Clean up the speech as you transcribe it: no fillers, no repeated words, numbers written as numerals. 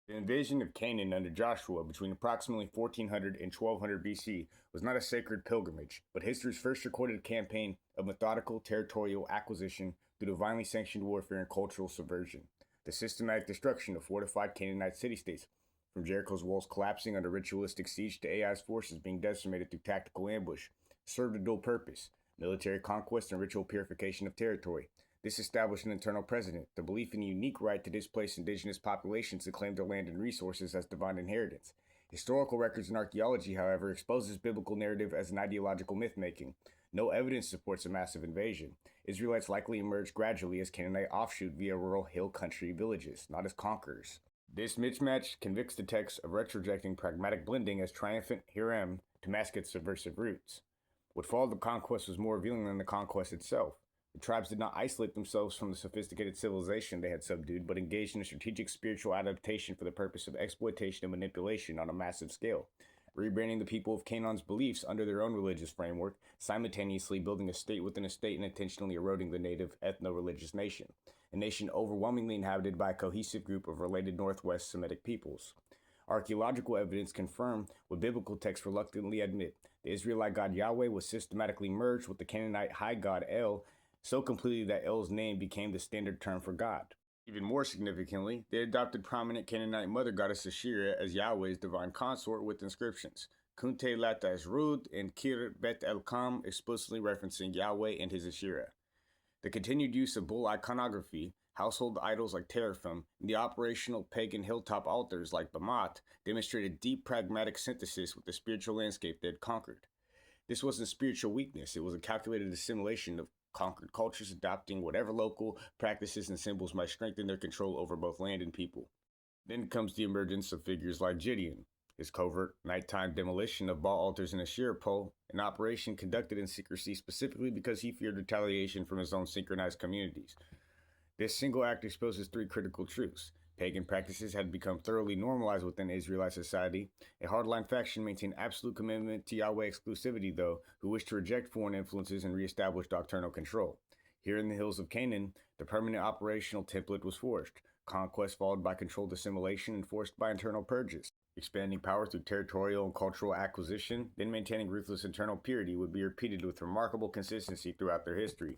The invasion of Canaan under Joshua between approximately 1400 and 1200 BC was not a sacred pilgrimage, but history's first recorded campaign of methodical territorial acquisition through divinely sanctioned warfare and cultural subversion. The systematic destruction of fortified Canaanite city-states, from Jericho's walls collapsing under ritualistic siege to Ai's forces being decimated through tactical ambush, served a dual purpose: military conquest and ritual purification of territory. This established an internal precedent: the belief in the unique right to displace indigenous populations to claim their land and resources as divine inheritance. Historical records and archaeology, however, expose this biblical narrative as an ideological myth-making. No evidence supports a massive invasion. Israelites likely emerged gradually as Canaanite offshoot via rural hill country villages, not as conquerors. This mismatch convicts the text of retrojecting pragmatic blending as triumphant Hiram to mask its subversive roots. What followed the conquest was more revealing than the conquest itself. The tribes did not isolate themselves from the sophisticated civilization they had subdued, but engaged in a strategic spiritual adaptation for the purpose of exploitation and manipulation on a massive scale, rebranding the people of Canaan's beliefs under their own religious framework, simultaneously building a state within a state and intentionally eroding the native ethno-religious nation, a nation overwhelmingly inhabited by a cohesive group of related Northwest Semitic peoples. Archaeological evidence confirmed what biblical texts reluctantly admit: the Israelite god Yahweh was systematically merged with the Canaanite high god El, so completely that El's name became the standard term for God. Even more significantly, they adopted prominent Canaanite mother goddess Asherah as Yahweh's divine consort with inscriptions Kunte Latas Rud and Kir Bet El Kam, explicitly referencing Yahweh and his Asherah. The continued use of bull iconography, household idols like teraphim, and the operational pagan hilltop altars like Bamat demonstrated deep pragmatic synthesis with the spiritual landscape they had conquered. This wasn't spiritual weakness, it was a calculated assimilation of conquered cultures adopting whatever local practices and symbols might strengthen their control over both land and people. Then comes the emergence of figures like Gideon, his covert, nighttime demolition of Baal altars in Asherah pole, an operation conducted in secrecy specifically because he feared retaliation from his own synchronized communities. This single act exposes three critical truths. Pagan practices had become thoroughly normalized within Israelite society. A hardline faction maintained absolute commitment to Yahweh exclusivity, though, who wished to reject foreign influences and reestablish doctrinal control. Here in the hills of Canaan, the permanent operational template was forged: conquest followed by controlled assimilation and forced by internal purges. Expanding power through territorial and cultural acquisition, then maintaining ruthless internal purity would be repeated with remarkable consistency throughout their history.